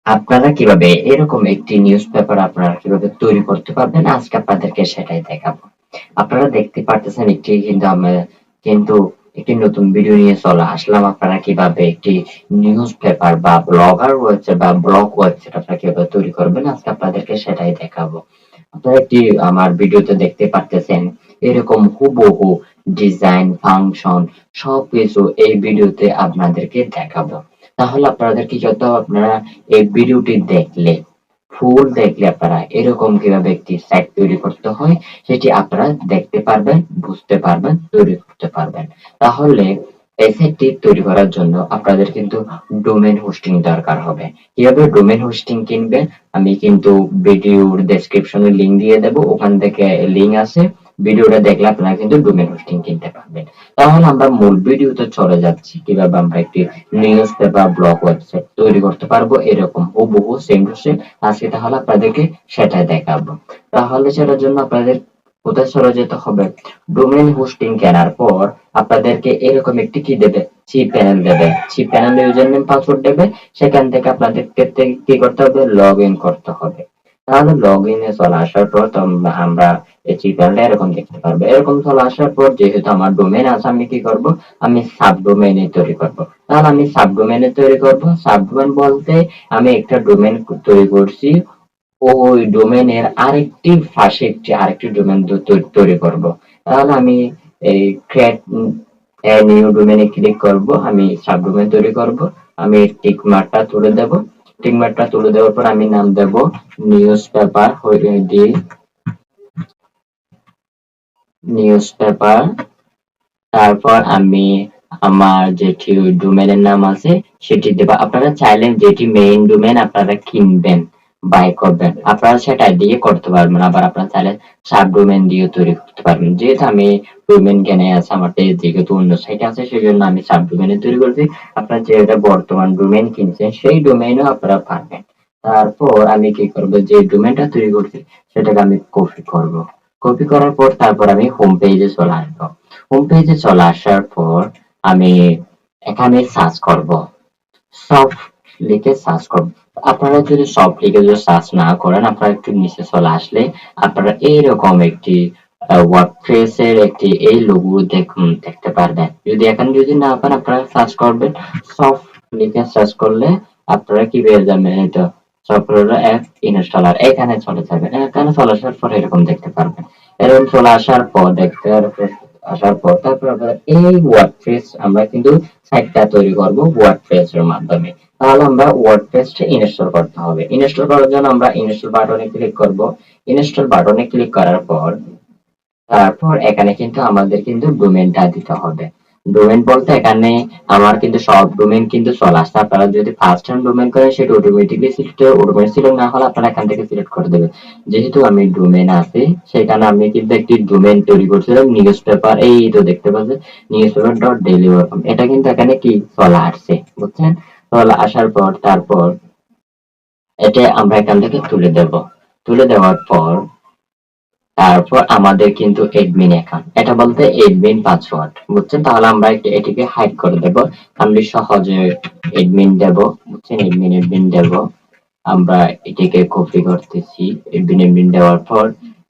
আপনারা কিভাবে এরকম একটি নিউজ পেপার আপনারা কিভাবে তৈরি করতে পারবেন আজকে আপনাদেরকে সেটাই দেখাবো। আপনারা দেখতে পারতেছেন একটি কিন্তু আমরা কিন্তু একটি নতুন ভিডিও নিয়ে চলে আসলাম। আপনারা কিভাবে একটি নিউজ পেপার বা ব্লগার ওয়েবসাইট বা ব্লগ ওয়েবসাইট আপনারা কিভাবে তৈরি করবেন আজকে আপনাদেরকে সেটাই দেখাবো। আপনারা একটি আমার ভিডিওতে দেখতে পারতেছেন এরকম হুবহু ডিজাইন ফাংশন সবকিছু এই ভিডিওতে আপনাদেরকে দেখাবো। তাহলে আপনাদের কি করতে হবে, আপনারা এই ভিডিওটি দেখলে ফুল দেখলে আপনারা এরকম কিভাবে একটি সাইট তৈরি করতে হয় সেটি আপনারা দেখতে পারবেন, বুঝতে পারবেন, তৈরি করতে পারবেন। তাহলে এই সাইটটি তৈরি করার জন্য আপনাদের কিন্তু ডোমেন হোস্টিং দরকার হবে। কিভাবে ডোমেন হোস্টিং কিনবেন আমি কিন্তু ভিডিওর ডেসক্রিপশনে লিংক দিয়ে দেব, ওখান থেকে লিংক আছে, ভিডিওটা দেখলে আপনারা কিন্তু ডোমেন হোস্টিং কিনতে পারবেন। তাহলে আমরা মূল ভিডিওতে চলে যাচ্ছি কিভাবে আমরা একটি নিউজ পেপার ব্লগ ওয়েবসাইট তৈরি করতে পারবো এরকম হুবহু সেম টু সেম। আজকে তাহলে আপনাদেরকে সেটাই দেখাবো। তাহলে সেটার জন্য আপনাদের কোথায় চলে যেতে হবে, ডোমেইন হোস্টিং কেনার পর আপনাদেরকে এরকম একটি কি দেবে, চিপ প্যানেল দেবে। CPanel user name password দেবে, সেখান থেকে আপনাদেরকে কি করতে হবে, লগ ইন করতে হবে। তাহলে লগ ইনে চলে আসার পর তো আমরা এই চিপ প্যানেলটা এরকম দেখতে পারবো। এরকম চলে আসার পর যেহেতু আমার ডোমেইন আছে আমি কি করব, আমি সাব ডোমেইনে তৈরি করব। তাহলে আমি সাব ডোমেইনে তৈরি করব। সাব ডোমেইন বলতে আমি একটা ডোমেইন তৈরি করছি, ওই ডোমেইনের আরেকটি পাশে আরেকটি ডোমেইন তৈরি করব। তাহলে আমি এই ক্রিয়েট নিউ ডোমেইনে ক্লিক করব, আমি সাব ডোমেইন তৈরি করব। আমি টিক মার্কটা তুলে দেব। টিক মার্কটা তুলে দেওয়ার পর আমি নাম দেব newspaper the newspaper. তারপর আমি আমার যেটি ডোমেইনের নাম আছে সেটি দেব। আপনারা চাইলে যেটি মেইন ডোমেইন আপনারা কিনবেন বাই করবেন আপনারা সেটা দিয়ে করতে পারবেন, আবার আপনারা চাইলে সাব ডোমেইন দিয়ে তৈরি করতে পারবেন। যেহেতু আমি ডোমেইন কেনে আছে আমার যেহেতু অন্য সাইটে আছে সেই জন্য আমি সাব ডোমেইনে তৈরি করছি। আপনারা যেটা বর্তমান ডোমেইন কিনছেন সেই ডোমেইনও আপনারা পারবেন। তারপর আমি কি করব, যে ডোমেইনটা তৈরি করছি সেটাকে আমি কপি করব। কপি করার পর তারপর আমি হোম পেজে চলে আসবো। হোম পেজে চলে আসার পর আমি এখানে সার্চ করব, সফট লিখে সার্চ করব। আপনারা যদি সফট লিখে যদি সার্চ না করেন আপনারা একটু নিচে চলে আসলে আপনারা এইরকম একটি ওয়ার্ডপ্রেস এর একটি এই লোগো দেখতে পারবেন। যদি এখানে যদি না পান আপনারা সার্চ করবেন সফট লিখে সার্চ করলে আপনারা কি পেয়ে যাবেন, এটা সফটওয়্যার অ্যাপ ইনস্টলার, এখানে চলে যাবেন। এখানে চলে আসার পর এরকম দেখতে পারবেন। এরকম চলে আসার পর দেখতে আসার পর তারপর আমরা এই ওয়ার্ডপ্রেস আমরা কিন্তু সাইটটা তৈরি করব ওয়ার্ডপ্রেস এর মাধ্যমে। তাহলে আমরা ওয়ার্ডপ্রেসটা ইনস্টল করতে হবে। ইনস্টল করার জন্য আমরা ইনস্টল বাটনে ক্লিক করব। ইনস্টল বাটনে ক্লিক করার পর তারপর এখানে কিন্তু আমাদের কিন্তু ডোমেইনটা দিতে হবে। ডোমেইন বলতে এখানে আমার কিন্তু সব ডোমেইন কিন্তু চলে আসছে। আপনারা যদি ফার্স্ট টাইম ডোমেইন করেন সেটা অটোমেটিকলি সিলেক্ট হবে, অটোমেটিক সিলেক্ট না হলে আপনারা এখান থেকে সিলেক্ট করে দেবেন। যেহেতু আমি ডোমেইন আছে সেখানে আমি কিন্তু একটি ডোমেইন তৈরি করছিলাম নিউজ পেপার, এই তো দেখতে পাচ্ছেন নিউজ পেপার ডট ডেইলি, এটা কিন্তু এখানে কি চলে আসছে, বুঝছেন? চলে আসার পর তারপর এটা আমরা এখান থেকে তুলে দেব। তুলে দেওয়ার পর তারপর আমাদের কিন্তু এডমিন অ্যাকাউন্ট, এটা বলতে এডমিন পাসওয়ার্ড, বুঝছেন? তাহলে আমরা এটিকে হাইড করে দেব। আমি সহজে এডমিন দেব, বুঝছেন? এডমিন দেব। আমরা এটিকে কপি করতেছি। এডমিন দেওয়ার পর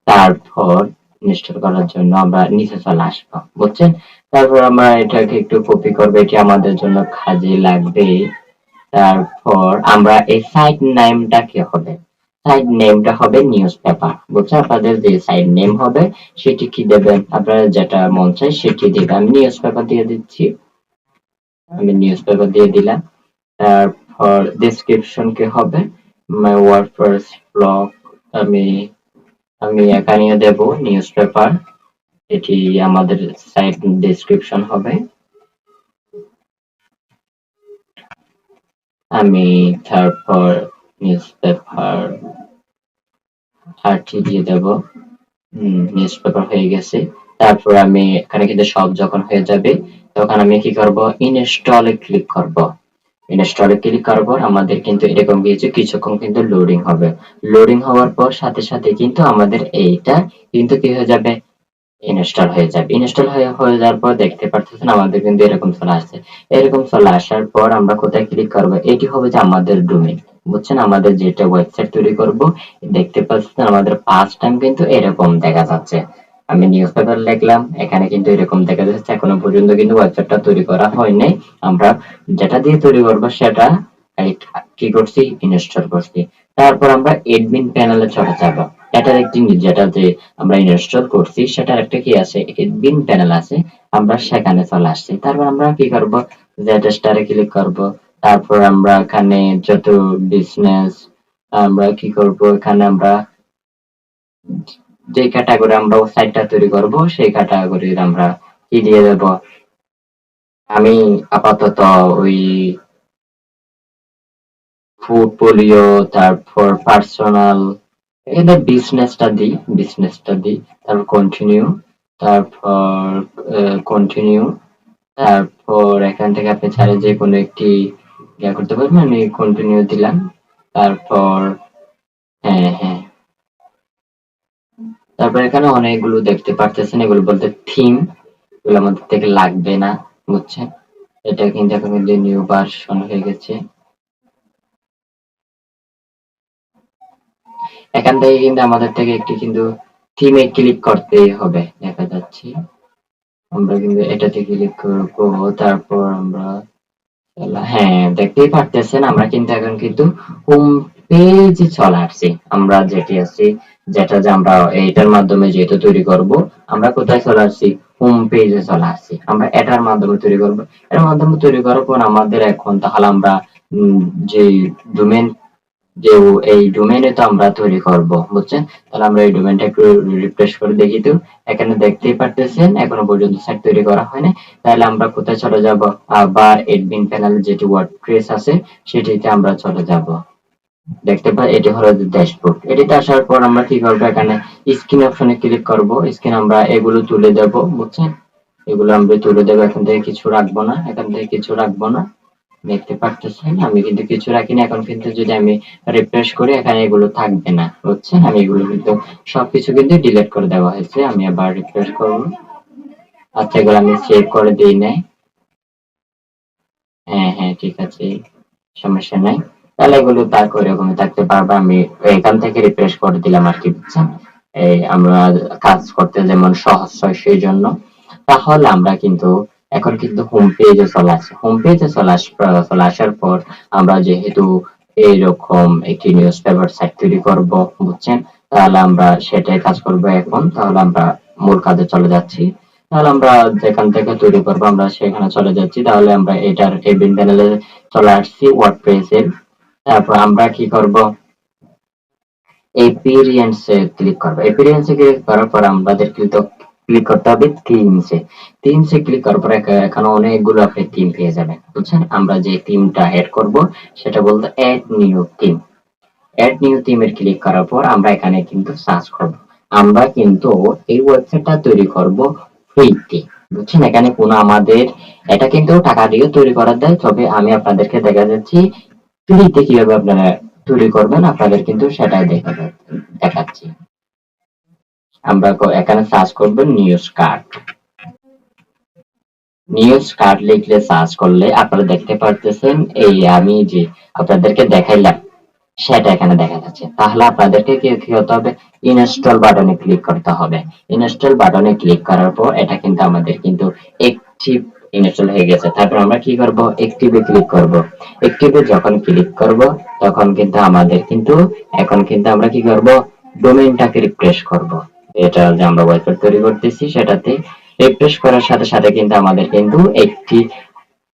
তারপর ইনস্টল করার জন্য আমরা নিচে চলে আসবো, বুঝছেন? তারপর আমরা এটাকে একটু কপি করবো, এটি আমাদের জন্য কাজে লাগবে। তারপর আমরা এই সাইট নেমটা কি হবে, সাইট নেমটা হবে নিউজ পেপার, বুঝছেন? আপনাদের যে সাইট নেম হবে সেটি কি দেবেন, আপনারা যেটা মন চায় সেটি দেবেন। আমি নিউজ পেপার দিয়ে দিচ্ছি, আমি নিউজ পেপার দিয়ে দিলাম। তারপর ডেসক্রিপশন কি হবে, মাই ওয়ার্ডপ্রেস ব্লগ, আমি আমি এখানে দেব নিউজ পেপার, এটি আমাদের সাইট ডেসক্রিপশন হবে। আমি তারপর নিউজ পেপার আরটি দিয়ে দেব। নিউজ পেপার হয়ে গেছে। তারপর আমি এখানে কিন্তু সব যখন হয়ে যাবে তখন আমি কি করব, ইনস্টলে ক্লিক করব। ইনস্টলে ক্লিক করার পর আমাদের কিন্তু এরকম কিছুক্ষণ কিন্তু লোডিং হবে। লোডিং হওয়ার পর সাথে সাথে কিন্তু আমাদের এইটা কিন্তু কি হয়ে যাবে, ইনস্টল হয়ে যাবে। ইনস্টল হয়ে যাওয়ার পর দেখতে পারতেছেন আমাদের কিন্তু এরকম চলে আসছে। এরকম চলে আসার পর আমরা কোথায় ক্লিক করব, এটি হবে যে আমাদের ডোমেইন। বুঝছেন, আমাদের যেটা ওয়েবসাইট তৈরি করব, দেখতে পাচ্ছেন আমাদের ফার্স্ট টাইম কিন্তু এরকম দেখা যাচ্ছে। আমি নিউজ পেপার লিখলাম, এখানে কিন্তু এরকম দেখা যাচ্ছে। এখনো পর্যন্ত কিন্তু ওয়েবসাইটটা তৈরি করা হয় নাই। আমরা যেটা দিয়ে তৈরি করব সেটা কি করছি, ইনস্টল করছি। তারপর আমরা এডমিন প্যানেলে চলে যাব। এটার একটি যেটা যে আমরা ইনস্টল করছি সেটার একটা কি আছে, এডমিন প্যানেল আছে, আমরা সেখানে চলে আসছি। তারপর আমরা কি করব, জেড স্টারে ক্লিক করব। তারপর আমরা এখানে যত বিজনেস আমরা কি করব, এখানে আমরা যে ক্যাটাগরি আমরা সাইটটা তৈরি করব সেই ক্যাটাগরির আমরা কি দিয়ে দেব। আমি আপাতত ওই পোর্টফোলিও, তারপর পার্সোনাল, এদের বিজনেসটা দিই, তারপর কন্টিনিউ, তারপর কন্টিনিউ, তারপর এখান থেকে আপনি চাইলে যে কোনো একটি ইয়া করতে পারবেন। আমি কন্টিনিউ দিলাম। তারপর হ্যাঁ হ্যাঁ, তারপর এখানে অনেকগুলো দেখতে পারতেছেন, এগুলো বলতে থিম, এগুলো আমাদের থেকে লাগবে না, বুঝছেন। এটা কিন্তু এখন কিন্তু নিউ ভার্সন হয়ে গেছে। এখান থেকে কিন্তু আমাদের থেকে একটি কিন্তু থিমে ক্লিক করতেই হবে, দেখা যাচ্ছে। আমরা কিন্তু এটাতে ক্লিক করব। তারপর আমরা হ্যাঁ, দেখতেই পারতেছেন আমরা কিন্তু এখন কিন্তু হোম পেজে চলে আসছি। আমরা যেটি আছি, যেটা যে আমরা এইটার মাধ্যমে যেহেতু তৈরি করব, আমরা কোথায় চলে আসছি, হোম পেজে চলে আসছি। আমরা এটার মাধ্যমে তৈরি করব। এর মাধ্যমে তৈরি করার পর আমাদের এখন তাহলে আমরা উম, যে ডোমেন, যে এই ডোমেইনে তো আমরা তৈরি করব, বুঝছেন। তাহলে আমরা এই ডোমেইনটা একটু রিফ্রেশ করে দেখি। তো এখানে দেখতেই পারতেছেন এখনো পর্যন্ত সাইট তৈরি করা হয়নি। তাহলে আমরা কোথায় চলে যাব, আবার এডমিন প্যানেল যেটি ওয়ার্ডপ্রেস আছে সেটিতে আমরা চলে যাব। দেখতে পাই এটি হলো ড্যাশবোর্ড। এটিতে আসার পর আমরা কি করব, এখানে স্ক্রিন অপশনে ক্লিক করব। স্ক্রিন আমরা এগুলো তুলে দেব, বুঝছেন। এগুলো আমরা তুলে দেব, এখান থেকে কিছু রাখবো না, এখান থেকে কিছু রাখবো না। দেখতে পারতেছেন আমি কিন্তু কিছু রাখিনি। এখন কিন্তু যদি আমি রিফ্রেশ করি এখানে এগুলো থাকবে না, বুঝছেন। আমি এগুলো কিন্তু সবকিছু কিন্তু ডিলিট করে দেওয়া হয়েছে। আমি আবার রিফ্রেশ করব। আচ্ছা, এগুলো আমি সেভ করে দিই নাই। হ্যাঁ হ্যাঁ, ঠিক আছে, সমস্যা নাই। তাহলে এগুলো তারপর এরকমই থাকতে পারবে। আমি এখান থেকে রিফ্রেশ করে দিলাম আর কি, বুঝছেন। এই আমরা কাজ করতে যেমন সহজ হয় সেই জন্য। তাহলে আমরা কিন্তু এখন কিন্তু হোম পেজে চলে আসি। হোম পেজে চলে আসার পর আমরা যেহেতু এইরকম একটি নিউজ পেপার সাইট তৈরি করব, বুঝছেন। তাহলে আমরা সেটাই কাজ করব এখন। তাহলে আমরা মূল কাজে চলে যাচ্ছি। তাহলে আমরা যেখান থেকে তৈরি করব আমরা সেখানে চলে যাচ্ছি। তাহলে আমরা এটার এডমিন প্যানেলে চলে আসছি, ওয়ার্ডপ্রেস এর। তারপর আমরা কি করব, এপিরিয়েন্স এ ক্লিক করব। এপিরিয়েন্স এ ক্লিক করার পর আমাদের কিন্তু ক্লিক করতে হবে থিমসে। থিমসে ক্লিক করার পর এখানে অনেকগুলো আপনি থিম পেয়ে যাবেন, বুঝছেন। আমরা যে থিমটা এড করব সেটা বলতে add new theme. Add new থিমের ক্লিক করার পর আমরা এখানে কিন্তু সার্চ করব। আমরা কিন্তু এই ওয়েবসাইটটা তৈরি করব ফ্রিতে, বুঝছেন। এখানে কোনো আমাদের এটা কিন্তু টাকা দিয়ে তৈরি করা দেয়, তবে আমি আপনাদেরকে দেখা যাচ্ছি ফ্রিতে কিভাবে আপনারা তৈরি করবেন আপনাদের কিন্তু সেটাই দেখাচ্ছি। আমরা এখানে সার্চ করবেন নিউজ কার্ড। নিউজ কার্ড লিখলে সার্চ করলে আপনারা দেখতে পারতেছেন এই আমি যে আপনাদেরকে দেখাইলাম সেটা এখানে দেখা যাচ্ছে। তাহলে আপনাদেরকে কি হতে হবে, ইনস্টল বাটনে ক্লিক করতে হবে। ইনস্টল বাটনে ক্লিক করার পর এটা কিন্তু আমাদের কিন্তু অ্যাক্টিভ ইনস্টল হয়ে গেছে। তারপর আমরা কি করব, অ্যাক্টিভে ক্লিক করব। অ্যাক্টিভে যখন ক্লিক করব তখন কিন্তু আমাদের কিন্তু এখন কিন্তু আমরা কি করব, ডোমেইনটাকে রিফ্রেশ করব। এটা যে আমরা ওয়েবসাইট তৈরি করতেছি সেটাতে রিফ্রেশ করার সাথে সাথে কিন্তু আমাদের কিন্তু একটি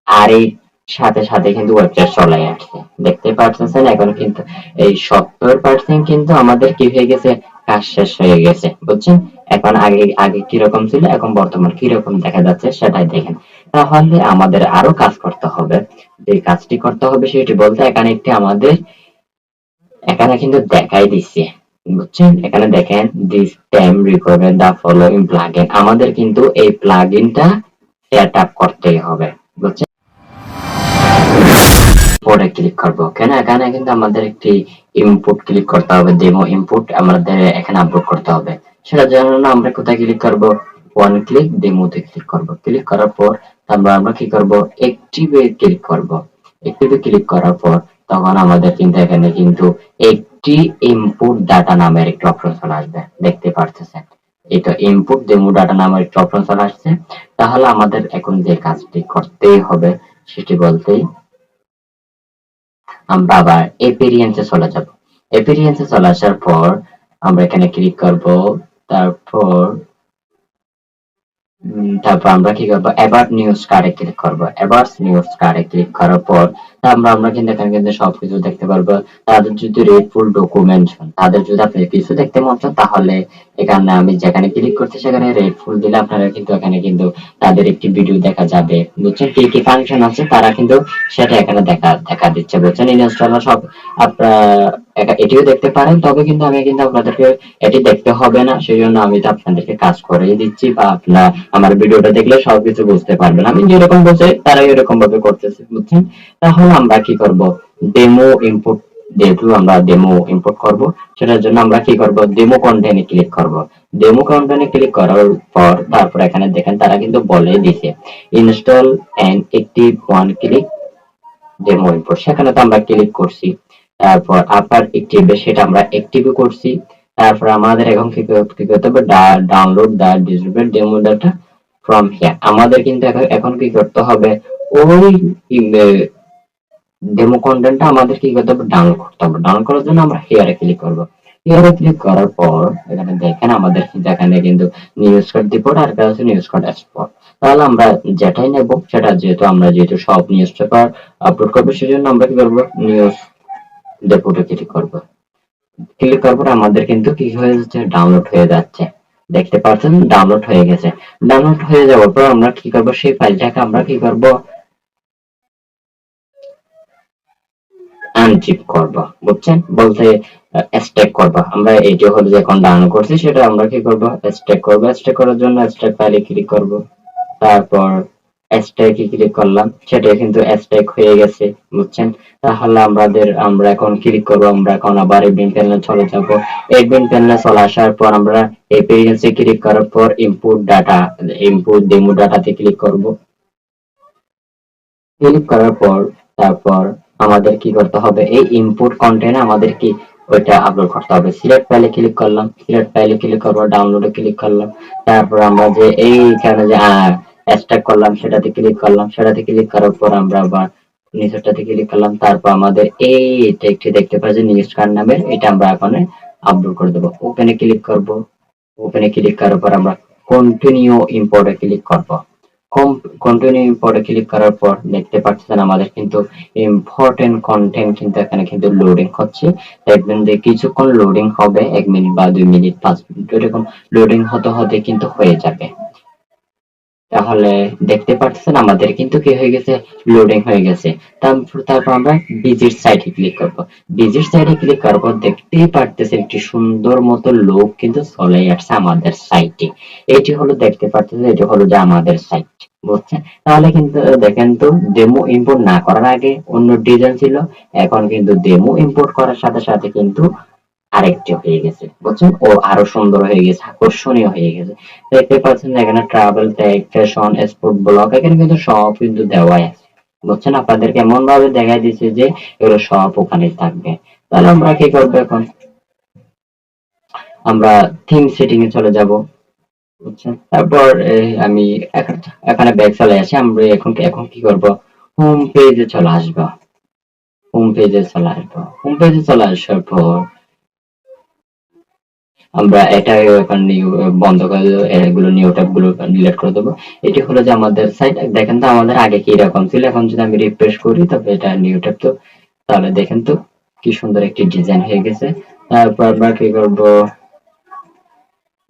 আর এই সাথে সাথে কিন্তু ওয়েবসাইট চলে আসছে। দেখতে পাচ্ছেন এখন কিন্তু এই 70% কিন্তু আমাদের কি হয়ে গেছে, কাজ শেষ হয়ে গেছে, বুঝছেন। এখন আগে আগে কিরকম ছিল এখন বর্তমান কিরকম দেখা যাচ্ছে সেটাই দেখেন। তাহলে আমাদের আরো কাজ করতে হবে। যে কাজটি করতে হবে সেটি বলতে এখানে একটি আমাদের এখানে কিন্তু দেখাই দিচ্ছে, বুঝছেন। এখানে দেখেন this time recover the following plugin, আমাদের কিন্তু এই প্লাগইনটা সেট আপ করতেই হবে, বুঝছেন। পরে ক্লিক করব কেন, এখানে কিন্তু আমাদের একটি ইনপুট ক্লিক করতে হবে, ডেমো ইনপুট আমাদের এখানে আপলোড করতে হবে। সেটার জন্য আমরা কোথায় ক্লিক করব, ওয়ান ক্লিক ডেমোতে ক্লিক করব। ক্লিক করার পর আমরা কি করব, অ্যাক্টিভে ক্লিক করব। অ্যাক্টিভে ক্লিক করার পর তখন আমাদের কিন্তু এখানে কিন্তু একটি ইনপুট ডাটা নামের একটি অপশন চলে আসবে, দেখতে পারতেছেন। এটা ইনপুট ডেমো ডাটা নামের একটি অপশন চলে আসছে। তাহলে আমাদের এখন যে কাজটি করতেই হবে সেটি বলতেই আমরা আবার এপিরিয়েন্সে চলে যাব। এপিরিয়েন্সে চলে আসার পর আমরা এখানে ক্লিক করব। তারপর তারপর আমরা কি করবো, এবার নিউজ কার্ডে ক্লিক করবো। এবার নিউজ কার্ডে ক্লিক করার পর আমরা কিন্তু এখানে কিন্তু সবকিছু দেখতে পারবো। তাদের যদি রেডফুল ডকুমেন্ট, তাদের যদি আপনি কিছু দেখতে মন চান তাহলে এখানে আমি যেখানে ক্লিক করছি সেখানে রেডফুল দিলে আপনারা কিন্তু এখানে কিন্তু তাদের একটি ভিডিও দেখা যাবে, বুঝছেন। কি কি ফাংশন আছে তারা কিন্তু সেটা এখানে দেখা দিচ্ছে, বুঝছেন। ইনস্টলার সব আপনারা এটিও দেখতে পারেন, তবে কিন্তু আমি কিন্তু আপনাদেরকে এটি দেখতে হবে না, সেই জন্য আমি তো আপনাদেরকে কাজ করেই দিচ্ছি, বা আপনার আমার ভিডিওটা দেখলে সবকিছু বুঝতে পারবেন। আমি যেরকম বলছি তারা এরকম ভাবে করতেছে, বুঝছেন। তাহলে আমরা কি করব, ডেমো ইনপুট, যেহেতু আমরা ডেমো ইনপুট করব সেটার জন্য আমরা কি করব, ডেমো কন্টেন্টে ক্লিক করব। ডেমো কন্টেন্টে ক্লিক করার পর তারপর এখানে দেখেন তারা কিন্তু বলে দিছে install and active one click demo input, সেখানে তো আমরা ক্লিক করছি। তারপর আবার অ্যাক্টিভ, সেটা আমরা অ্যাক্টিভ করছি। তারপর আমাদের এখন কি করতে হবে, download the digital demo data from here. আমাদের কিন্তু এখন কি করতে হবে, ওই ডেমো কন্টেন্টটা আমাদের কি করতে হবে, ডাউনলোড করতে হবে। ডাউনলোড করার জন্য আমরা হিয়ারে ক্লিক করব। হিয়ারে ক্লিক করার পর এখানে দেখেন আমাদের এখানে কিন্তু নিউজ কার্ড রিপোর্ট আর কাছে নিউজ কার্ড এক্সপোর্ট। তাহলে আমরা যেটাই নেব সেটা, যেহেতু সব নিউজ পেপার আপলোড করবো সেজন্য আমরা কি করব, নিউজ ডেপোতে ক্লিক করব। ক্লিক করার পর আমাদের কিন্তু কি হয়ে যাচ্ছে, ডাউনলোড হয়ে যাচ্ছে, দেখতে পাচ্ছেন ডাউনলোড হয়ে গেছে। ডাউনলোড হয়ে যাওয়ার পর আমরা কি করব, সেই ফাইলটাকে আমরা কি করব, আনজিপ করব, বুঝছেন। বলতে স্ট্যাক করব। আমরা এইটা হলো যে এখন ডাউনলোড করছি সেটা আমরা কি করব, স্ট্যাক করব। স্ট্যাক করার জন্য স্ট্যাক ফাইলে ক্লিক করব। তারপর স্ট্যাকে ক্লিক করলাম, সেটা কিন্তু স্ট্যাক হয়ে গেছে, বুঝছেন। তাহলে আমরা এখন ক্লিক করব, আমরা এখন আবার এডমিন প্যানেলে চলে যাব। এডমিন প্যানেলে চলে আসার পর আমরা এই পেজে ক্লিক করার পর ইনপুট ডাটা, ইনপুট ডেমো ডাটাতে ক্লিক করব। ক্লিক করার পর তারপর আমাদের কি করতে হবে, এই ইনপুট কন্টেন্ট আমাদের কি ওইটা আপলোড করতে হবে। সিলেক্ট ফাইলে ক্লিক করলাম, সিলেক্ট ফাইলে ক্লিক করব, ডাউনলোডে ক্লিক করলাম। তারপর আমরা যে এইখানে যে এক্সট্রাক্ট করলাম সেটাতে ক্লিক করলাম, সেটাতে ক্লিক করার পর আমরা আবার নিচেরটাতে ক্লিক করলাম। তারপর আমাদের এই টেক্সটটি দেখতে পাচ্ছি নিউজ কার্ড নামের, এটা আমরা এখন আপলোড করে দেবো। ওপেনে ক্লিক করব। ওপেনে ক্লিক করার পর আমরা কন্টিনিউ ইম্পোর্টে ক্লিক করব। কন্টিনিউ ইম্পোর্টে ক্লিক করার পর দেখতে পাচ্ছেন আমাদের কিন্তু ইম্পর্টেন্ট কন্টেন্ট কিন্তু এখানে কিন্তু লোডিং হচ্ছে। দেখবেন যে কিছুক্ষণ লোডিং হবে, 1 মিনিট বা 2 মিনিট 5 মিনিট এরকম লোডিং হতে হতে কিন্তু হয়ে যাবে। তাহলে দেখতে পাচ্ছেন আমাদের কিন্তু কি হয়ে গেছে, লোডিং হয়ে গেছে। তারপর আমরা ভিজিট সাইটে ক্লিক করব। ভিজিট সাইটে ক্লিক করার পর দেখতেই পারতেছেন একটি সুন্দর মতো লোক কিন্তু চলে আসছে আমাদের সাইটে। এটি হলো, দেখতে পারতেছেন এটি হলো যে আমাদের সাইট, বুঝছেন। তাহলে কিন্তু দেখেন তো, ডেমো ইম্পোর্ট না করার আগে অন্য ডিজাইন ছিল, এখন কিন্তু ডেমো ইম্পোর্ট করার সাথে সাথে কিন্তু আরেকটি হয়ে গেছে, বুঝছেন। ও আরো সুন্দর হয়ে গেছে, আকর্ষণীয় হয়ে গেছে। দেখতে পাচ্ছেন এখানে travel tag, fashion, sport blog, এখানে কিন্তু সব কিন্তু দেওয়াই আছে, বুঝছেন। আপনাদেরকে এমন ভাবে দেখাই দিচ্ছে যে এগুলো সব ওখানে থাকবে। তাহলে আমরা কি করবো, এখন আমরা থিম সেটিং এ চলে যাব, বুঝছেন। তারপর আমি এখানে ব্যাক চলে আসি। আমরা এখন কি করব, হোম পেজে চলে আসবো। হোম পেজে চলে আসবো। হোম পেজে চলে আসার পর আমরা এটা এখন বন্ধ করে দেবো, এগুলো নিউ ট্যাব গুলো ডিলিট করে দেবো। এটি হলো যে আমাদের সাইট। দেখেন তো আমাদের আগে কি রকম ছিল, এখন যদি আমি রিফ্রেশ করি তবে এটা নিউ ট্যাব, তো তাহলে দেখেন তো কি সুন্দর একটি ডিজাইন হয়ে গেছে। তারপর আমরা কি করবো,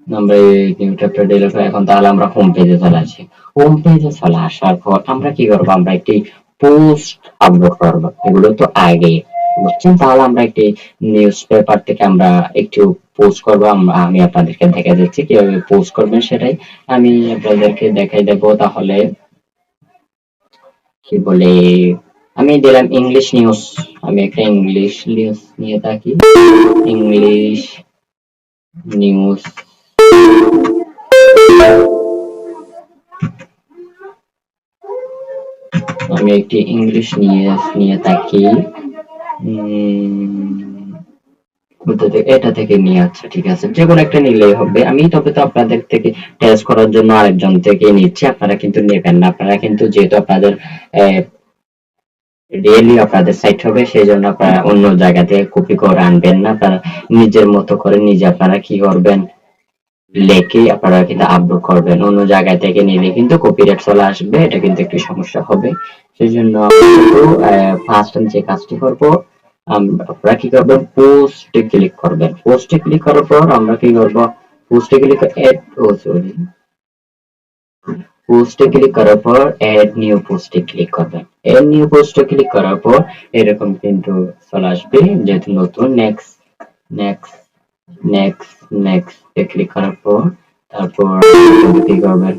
আমরা এই নিউ ট্যাবটা ডিলিট করে এখন তাহলে আমরা হোম পেজে চলে আসি। হোম পেজে চলে আসার পর আমরা কি করবো, আমরা একটি পোস্ট আপলোড করবো। এগুলো তো আগে, বুঝছেন। তাহলে আমরা একটি নিউজ পেপার থেকে আমরা একটু পোস্ট করবো। আমি আপনাদেরকে দেখা যাচ্ছে কিভাবে পোস্ট করবেন, সেটাই আমি আপনাদেরকে দেখাই দেবো। তাহলে কি বলে, আমি দিলাম ইংলিশ নিউজ। আমি একটা ইংলিশ নিউজ নিয়ে থাকি, ইংলিশ নিউজ। আমি একটি ইংলিশ নিয়ে থাকি। এটা থেকে নিয়ে, আচ্ছা ঠিক আছে, যে কোনো একটা নিলেই হবে। আমি তবে তো আপনাদের থেকে টেস্ট করার জন্য আরেকজন থেকে নিচ্ছি, আপনারা কিন্তু নেবেন না। আপনারা কিন্তু যেহেতু আপনাদের রিয়েলি আপনাদের সাইট হবে, সেই জন্য আপনারা অন্য জায়গা থেকে কপি করে আনবেন না। আপনারা নিজের মতো করে নিজে আপনারা কি করবেন, লেখে আপনারা কিন্তু আপলোড করবেন। অন্য জায়গা থেকে নিলে কিন্তু কপিরাইট চলে আসবে, এটা কিন্তু একটু সমস্যা হবে। সেই জন্য ফার্স্ট আমি যে কাজটি করবো, আপনারা কি করবেন, পোস্টে ক্লিক করবেন। পোস্টে ক্লিক করার পর আমরা কি করবো, পোস্টে ক্লিক এড, ও সরি, পোস্টে ক্লিক করার পর এড নিউ পোস্টে ক্লিক করবেন। এড নিউ পোস্টে ক্লিক করার পর এরকম কিন্তু চলে আসবে, যেহেতু নতুন। নেক্সট, নেক্সট, নেক্সট, নেক্সট এ ক্লিক করার পর তারপর কি করবেন,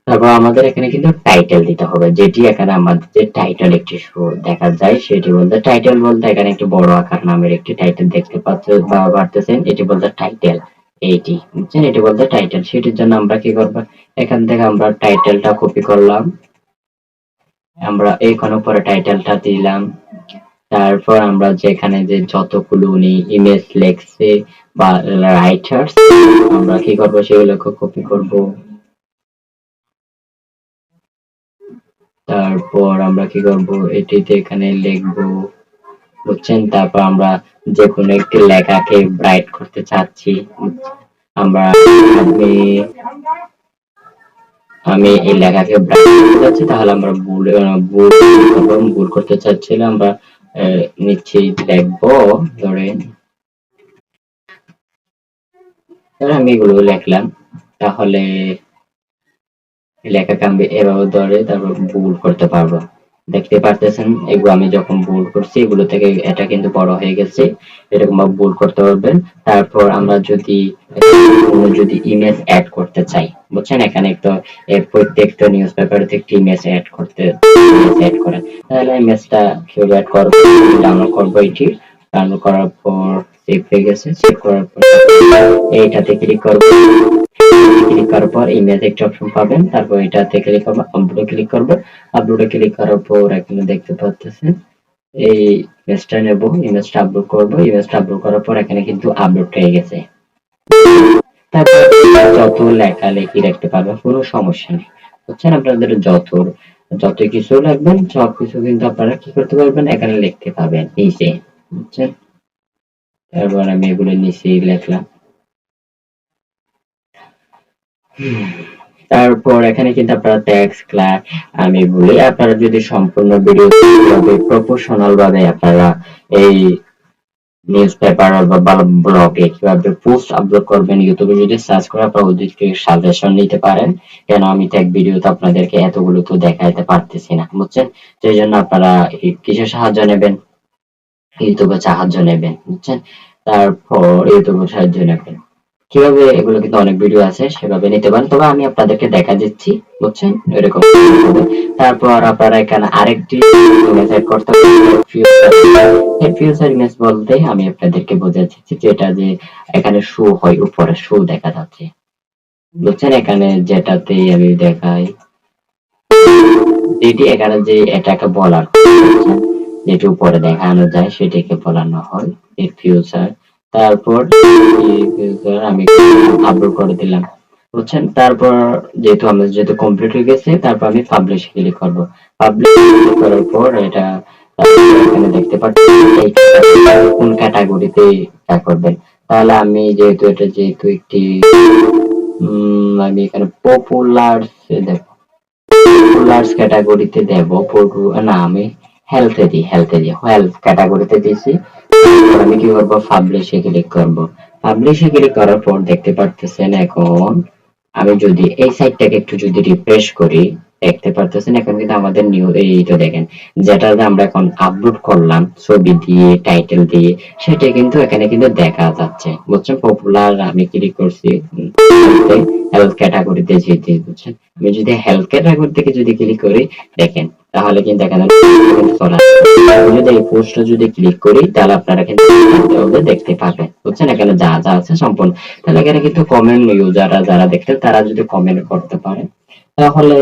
তারপর আমাদের এখানে কিন্তু টাইটেল দিতে হবে, যেটি এখানে আমাদের যে টাইটেল একটি শো দেখা যায়, সেটি বলতে টাইটেল বলতে এখানে একটি বড় আকার নামের একটি টাইটেল দেখতে পারতেছেন, এটি বলতে টাইটেল, এইটি বুঝছেন, এটি বলতে টাইটেল। সেটির জন্য আমরা কি করব, এখান থেকে আমরা টাইটেলটা কপি করলাম, আমরা এইখানে উপরে টাইটেলটা দিলাম। তারপর আমরা যেখানে যে যতগুলো উনি ইমেজ লেখছে বা রাইটার্স, আমরা কি করব, সেগুলোকে কপি করব। তারপর আমরা কি করব, এটিতে এখানে লিখব, বুঝছেন। তারপর আমরা যে কোনো একটি লেখাকে ব্রাইট করতে চাচ্ছি, আমরা আমি আমি এই লেখাকে ব্রাইট করতে চাচ্ছি, তাহলে আমরা ভুল করতে চাচ্ছিলাম, আমরা নিচে লিখবো, ধরেন আমি এগুলো লিখলাম, তাহলে লেখাকে আমি এভাবে ধরে তারপর ভুল করতে পারবো। দেখতে পারতেছেন, এগুলো আমি যখন ভুল করছি, এগুলো থেকে এটা কিন্তু বড় হয়ে গেছে, এরকম ভাবে ভুল করতে পারবেন। তারপর আমরা যদি ইমেজ অ্যাড করতে চাই, বুঝছেন, এখানে তো প্রত্যেকটা নিউজ পেপারে একটি ইমেজ অ্যাড করেন, তাহলে ইমেজটা কিভাবে অ্যাড করবো, ডাউনলোড করবো, এটি ডাউনলোড করার পর সেভ হয়ে গেছে, সেভ করার পর এইটাতে ক্লিক করবো, ক্লিক করার পর ইমেজ একটা অপশন পাবেন, তারপর এটাতে ক্লিক করবো, আপলোডে ক্লিক করবো। আপলোডে ক্লিক করার পর এখানে দেখতে পাচ্ছেন এই ইমেজটা নেব, ইমেজটা আপলোড করবো, ইমেজটা আপলোড করার পর এখানে কিন্তু আপলোড হয়ে গেছে। তারপর যত লেখালেখি রাখতে পারবেন, কোনো সমস্যা নেই, বুঝছেন। আপনাদের যত কিছু লাগবেন সব কিছু কিন্তু আপনারা কি করতে পারবেন, এখানে লিখতে পারবেন নিচে, বুঝছেন। তারপর আমি এগুলো নিচে লিখলাম। তারপর এখানে কিন্তু আপনারা ট্যাক্স ক্লাস, আমি বলি, আপনারা যদি সম্পূর্ণ ভিডিও প্রফেশনাল ভাবে আপনারা এই নিউজ পেপার বা ব্লগে কিভাবে পোস্ট আপলোড করবেন, ইউটিউবে যদি সার্চ করে আপনারা ওদেরকে সাজেশন নিতে পারেন। কেন আমি ট্যাগ ভিডিওতে আপনাদেরকে এতগুলো তো দেখাইতে পারতেছি না, বুঝছেন। সেই জন্য আপনারা কিসের সাহায্য নেবেন, ইউটিউবের সাহায্য নেবেন, বুঝছেন। তারপর ইউটিউবের সাহায্য নেবেন, কিভাবে, এগুলো কিন্তু অনেক ভিডিও আছে, সেভাবে নিতে পারেন, তবে আমি আপনাদেরকে দেখা দিচ্ছি, বুঝছেন, এরকম হবে। তারপর আপনারা এখানে আরেকটি ইমেজ এড করতে পারেন। ফিউচার ইমেজ বলতে আমি আপনাদেরকে বোঝাচ্ছি, যেটা যে এখানে শো হয়, উপরে শো দেখা যাচ্ছে, বুঝছেন। এখানে যেটাতে আমি দেখাই, যেটি এখানে যে এটাকে বলার, যেটি উপরে দেখানো যায় সেটাকে বলানো হয় এই ফিউচার। তারপর আমি আপলোড করে দিলাম, বুঝছেন। তারপর যেহেতু কমপ্লিট হয়ে গেছে, তারপর আমি পাবলিশ ক্লিক করব। পাবলিশ ক্লিক করার পর এটা এখানে দেখতে পাচ্ছেন কোন ক্যাটাগরিতে তা করবেন। তাহলে আমি যেহেতু একটি আমি এখানে পপুলার ক্যাটাগরিতে দেব, না আমি হেলথ ক্যাটাগরিতে দিয়েছি। আমি কি করবো, পাবলিশে ক্লিক করব। পাবলিশে ক্লিক করার পর দেখতে পারতেছেন, এখন আমি যদি এই সাইটটাকে একটু যদি রিফ্রেশ করি, দেখতে পারতেছেন এখন কিন্তু আমাদের নিউ, এই তো দেখেন, যেটা আমরা এখন আপলোড করলাম ছবি দিয়ে টাইটেল দিয়ে, সেটা কিন্তু এখানে কিন্তু দেখা যাচ্ছে, বুঝছেন। পপুলার আমি ক্লিক করছি হেলথ ক্যাটাগরিতে, যেতে, বুঝছেন। আমি যদি হেলথ ক্যাটাগরি থেকে যদি ক্লিক করি, দেখেন, তাহলে কিন্তু এখানে চলে আসবে। আমি যদি এই পোস্টটা যদি ক্লিক করি, তাহলে আপনারা কিন্তু দেখতে পাবেন, বুঝছেন, এখানে যা আছে সম্পূর্ণ। তাহলে এখানে কিন্তু কমেন্ট, ইউজাররা যারা দেখতেন তারা যদি কমেন্ট করতে পারে, তাহলে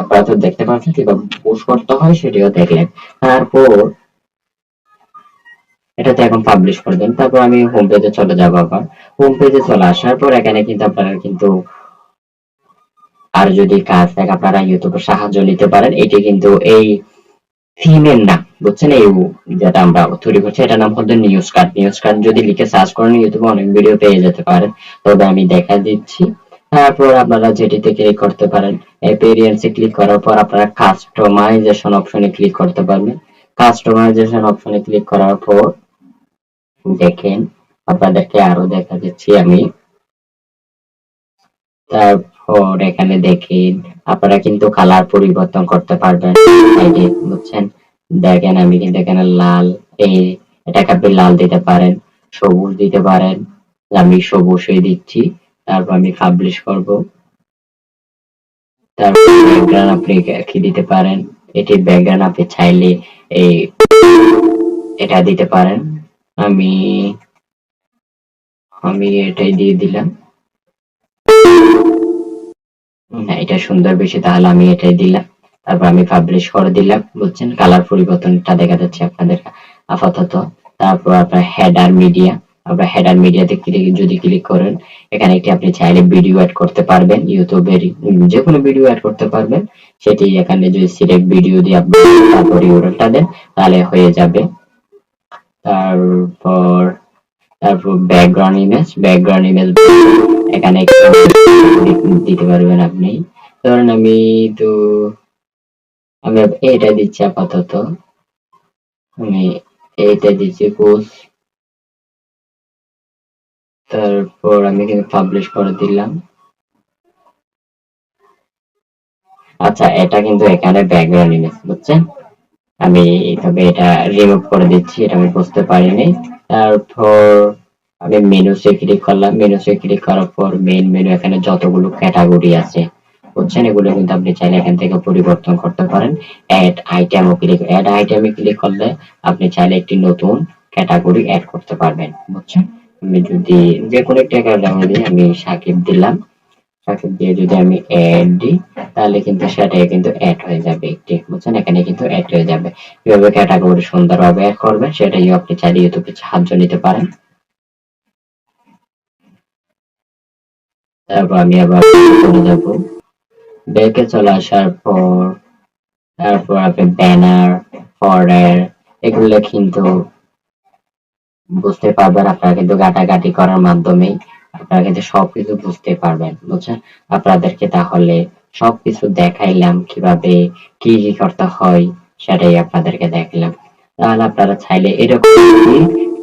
আপনারা তো দেখতে পাচ্ছেন কিভাবে পুশ করতে হয়, সেটিও দেখলেন। তারপর এটাতে এখন পাবলিশ করে দেন। তারপর আমি হোম পেজে চলে যাব। আবার হোম পেজে চলে আসার পর এখানে কিন্তু আপনারা কিন্তু আর যদি কাজ থাকে আপনারা ইউটিউবের সাহায্য নিতে পারেন। এটি কিন্তু এই থিমের নাম, বুঝছেন? এই যেটা আমরা তৈরি করছি এটার নাম হচ্ছে নিউজ কার্ড। নিউজ কার্ড যদি লিখে সার্চ করেন ইউটিউবে অনেক ভিডিও পেয়ে যেতে পারেন, তবে আমি দেখা দিচ্ছি। তারপর আপনারা যেটিতে ক্লিক করতে পারেন, অ্যাপিয়ারেন্সে ক্লিক করার পর আপনারা কাস্টমাইজেশন অপশনে ক্লিক করতে পারবেন। কাস্টমাইজেশন অপশনে ক্লিক করার পর দেখেন আপনাদেরকে আরো দেখা দিচ্ছি আমি। তারপর এখানে দেখেন আপনারা কিন্তু কালার পরিবর্তন করতে পারবেন, বুঝছেন? দেখেন আমি কিন্তু এখানে লাল, এই এটাকে আপনি লাল দিতে পারেন, সবুজ দিতে পারেন। আমি সবুজই দিচ্ছি। তারপর আমি পাবলিশ করব। তারপর ব্যাকগ্রাউন্ড আপনি কি দিতে পারেন, এটি ব্যাকগ্রাউন্ড আপনি চাইলে এই এটা দিতে পারেন। আমি আমি এটাই দিয়ে দিলাম। না, এটা সুন্দর বেশি, তাহলে আমি এটাই দিলাম। তারপর আমি পাবলিশ করে দিলাম, বুঝছেন? কালার পরিবর্তনটা দেখা যাচ্ছে আপনাদের আপাতত। তারপর আপনার হেডার মিডিয়া, আপনার হেডার মিডিয়াতে যদি ক্লিক করেন, এখানে একটি আপনি চাইলে ভিডিও অ্যাড করতে পারবেন, ইউটিউবের যে কোনো ভিডিও অ্যাড করতে পারবেন। সেটি এখানে যদি সিলেক্ট ভিডিও দিয়ে আপনি তারপর ইউআরএলটা দেন তাহলে হয়ে যাবে। তারপর ব্যাকগ্রাউন্ড ইমেজ এখানে দিতে পারবেন আপনি। ধরেন তো আমি এটা দিচ্ছি আপাতত, আমি এইটা দিচ্ছি পোস্ট। তারপর আমি কিন্তু পাবলিশ করে দিলাম। আচ্ছা, এটা কিন্তু এখানে ব্যাকগ্রাউন্ড ইমেজ, বুঝছেন? আমি তবে এটা রিমুভ করে দিচ্ছি, এটা আমি বুঝতে পারিনি। তারপর আমি মেনুতে ক্লিক করলাম, মেনুতে ক্লিক করার পর মেইন মেনু, এখানে যতগুলো ক্যাটাগরি আছে, বুঝছেন? এগুলো কিন্তু আপনি চাইলে এখান থেকে পরিবর্তন করতে পারেন। অ্যাড আইটেমে ক্লিক করলে আপনি চাইলে একটি নতুন ক্যাটাগরি অ্যাড করতে পারবেন, বুঝছেন? আমি যদি যে কোনো একটা ক্যাটাগরি দিই, আমি সাকিব দিলাম। সাকিব দিয়ে যদি আমি অ্যাড দিই তাহলে কিন্তু সেটাই কিন্তু অ্যাড হয়ে যাবে একটি, বুঝছেন? এখানে কিন্তু অ্যাড হয়ে যাবে। কিভাবে ক্যাটাগরি সুন্দরভাবে অ্যাড করবেন সেটাই আপনি চাইলে ইউটিউবে সাহায্য নিতে পারেন। তারপর আমি আবার চলে যাব। ব্যাকে চলে আসার পর তারপর আপনি ব্যানার, ফর্ডার এগুলো কিন্তু বুঝতে পারবেন। আপনারা কিন্তু ঘাটাঘাটি করার মাধ্যমেই আপনারা কিন্তু সবকিছু বুঝতে পারবেন, বুঝছেন? আপনাদেরকে তাহলে সবকিছু দেখাইলাম কিভাবে কি কি করতে হয়, সেটাই আপনাদেরকে দেখালাম। তাহলে আপনারা চাইলে এরকম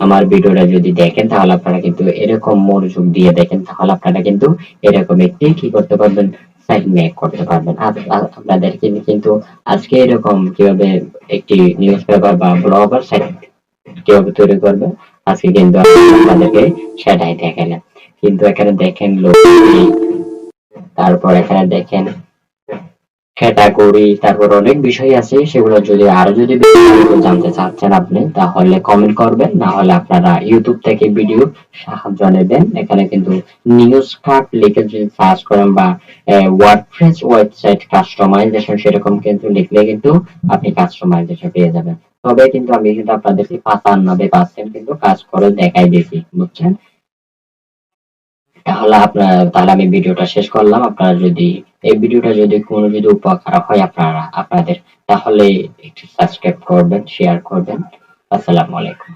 আমার ভিডিওটা যদি দেখেন তাহলে আপনারা কিন্তু এরকম মনোযোগ দিয়ে দেখেন, তাহলে আপনারা কিন্তু এরকম একটি কি করতে পারবেন, সাইট মেক করতে পারবেন। আপনাদেরকে কিন্তু আজকে এরকম কিভাবে একটি নিউজ পেপার বা ব্লগার সাইট কিভাবে তৈরি করবে আজকে কিন্তু আপনাদেরকে সেটাই দেখালাম। কিন্তু এখানে দেখেন তারপর এখানে দেখেন ক্যাটাগরি, তারপর অনেক বিষয় আছে, সেগুলো যদি আরো যদি বিস্তারিত জানতে চাচ্ছেন আপনি তাহলে কমেন্ট করবেন, না হলে আপনারা ইউটিউব থেকে ভিডিও সাহায্য নেবেন। এখানে কিন্তু নিউজ কার্ড লিখে যদি সার্চ করেন বা ওয়ার্ডপ্রেস ওয়েবসাইট কাস্টমাইজেশন সেরকম কিন্তু লিখলে কিন্তু আপনি কাস্টমাইজেশন পেয়ে যাবেন। তবে কিন্তু আমি কিন্তু আপনাদেরকে 95% কিন্তু কাজ করে দেখাই দিয়েছি, বুঝছেন? তাহলে আমি ভিডিওটা শেষ করলাম। আপনারা যদি এই ভিডিওটা যদি কোনো যদি উপকার হয় আপনাদের, তাহলে একটু সাবস্ক্রাইব করবেন, শেয়ার করবেন। আসসালামু আলাইকুম।